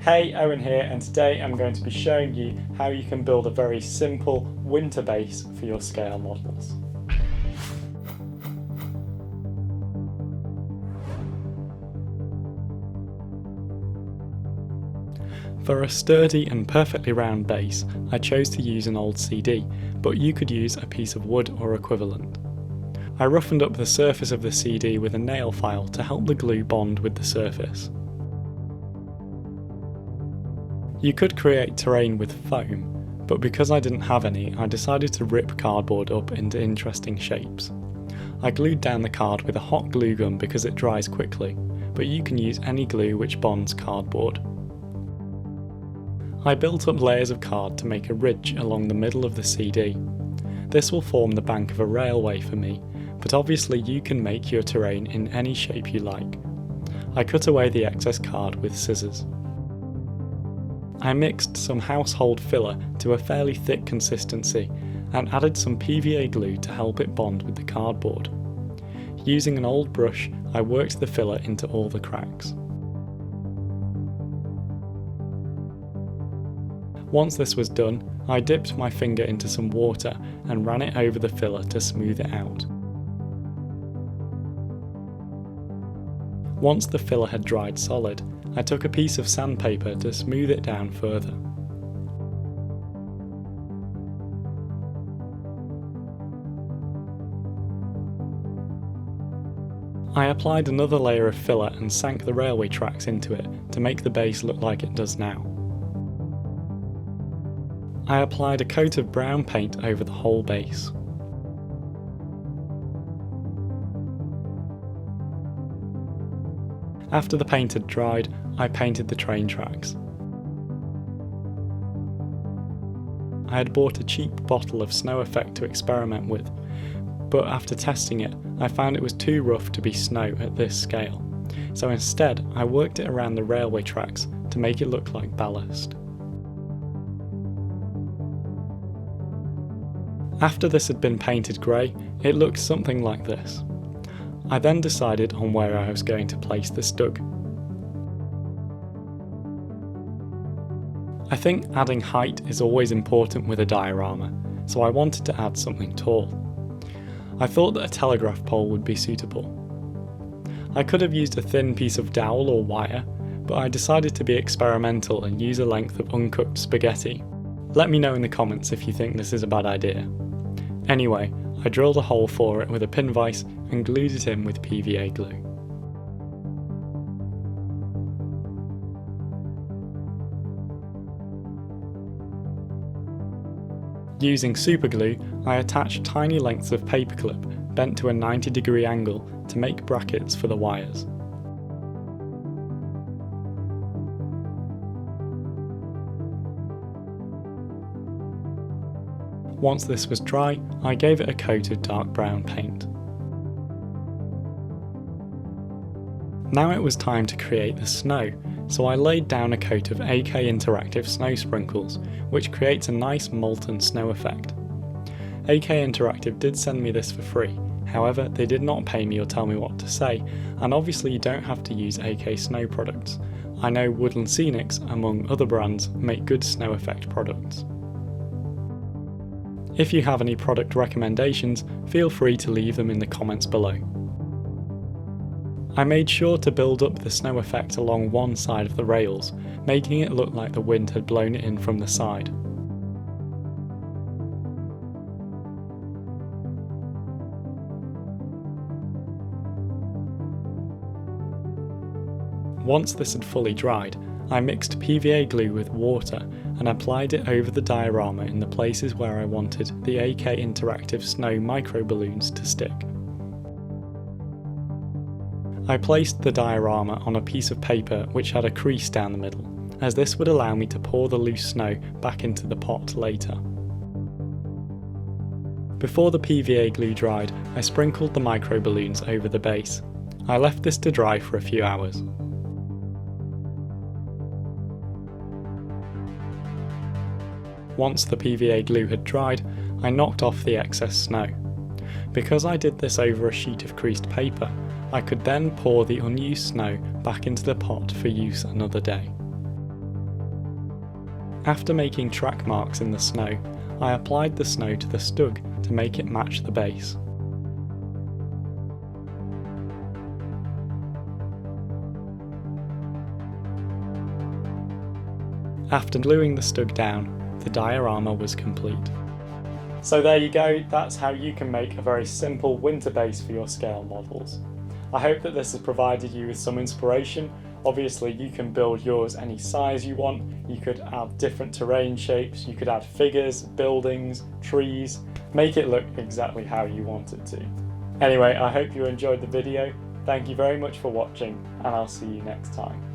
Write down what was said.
Hey, Owen here, and today I'm going to be showing you how you can build a very simple winter base for your scale models. For a sturdy and perfectly round base, I chose to use an old CD, but you could use a piece of wood or equivalent. I roughened up the surface of the CD with a nail file to help the glue bond with the surface. You could create terrain with foam, but because I didn't have any, I decided to rip cardboard up into interesting shapes. I glued down the card with a hot glue gun because it dries quickly, but you can use any glue which bonds cardboard. I built up layers of card to make a ridge along the middle of the CD. This will form the bank of a railway for me, but obviously you can make your terrain in any shape you like. I cut away the excess card with scissors. I mixed some household filler to a fairly thick consistency and added some PVA glue to help it bond with the cardboard. Using an old brush, I worked the filler into all the cracks. Once this was done, I dipped my finger into some water and ran it over the filler to smooth it out. Once the filler had dried solid, I took a piece of sandpaper to smooth it down further. I applied another layer of filler and sank the railway tracks into it to make the base look like it does now. I applied a coat of brown paint over the whole base. After the paint had dried, I painted the train tracks. I had bought a cheap bottle of snow effect to experiment with, but after testing it, I found it was too rough to be snow at this scale, so instead I worked it around the railway tracks to make it look like ballast. After this had been painted grey, it looked something like this. I then decided on where I was going to place the stug. I think adding height is always important with a diorama, so I wanted to add something tall. I thought that a telegraph pole would be suitable. I could have used a thin piece of dowel or wire, but I decided to be experimental and use a length of uncooked spaghetti. Let me know in the comments if you think this is a bad idea. Anyway, I drilled a hole for it with a pin vise and glued it in with PVA glue. Using superglue, I attached tiny lengths of paperclip bent to a 90-degree angle to make brackets for the wires. Once this was dry, I gave it a coat of dark brown paint. Now it was time to create the snow, so I laid down a coat of AK Interactive snow sprinkles, which creates a nice molten snow effect. AK Interactive did send me this for free, however they did not pay me or tell me what to say, and obviously you don't have to use AK Snow products. I know Woodland Scenics, among other brands, make good snow effect products. If you have any product recommendations, feel free to leave them in the comments below. I made sure to build up the snow effect along one side of the rails, making it look like the wind had blown it in from the side. Once this had fully dried, I mixed PVA glue with water and applied it over the diorama in the places where I wanted the AK Interactive snow micro balloons to stick. I placed the diorama on a piece of paper which had a crease down the middle, as this would allow me to pour the loose snow back into the pot later. Before the PVA glue dried, I sprinkled the micro balloons over the base. I left this to dry for a few hours. Once the PVA glue had dried, I knocked off the excess snow. Because I did this over a sheet of creased paper, I could then pour the unused snow back into the pot for use another day. After making track marks in the snow, I applied the snow to the stug to make it match the base. After gluing the stug down, the diorama was complete. So there you go, that's how you can make a very simple winter base for your scale models. I hope that this has provided you with some inspiration. Obviously you can build yours any size you want, you could add different terrain shapes, you could add figures, buildings, trees, make it look exactly how you want it to. Anyway, I hope you enjoyed the video, thank you very much for watching and I'll see you next time.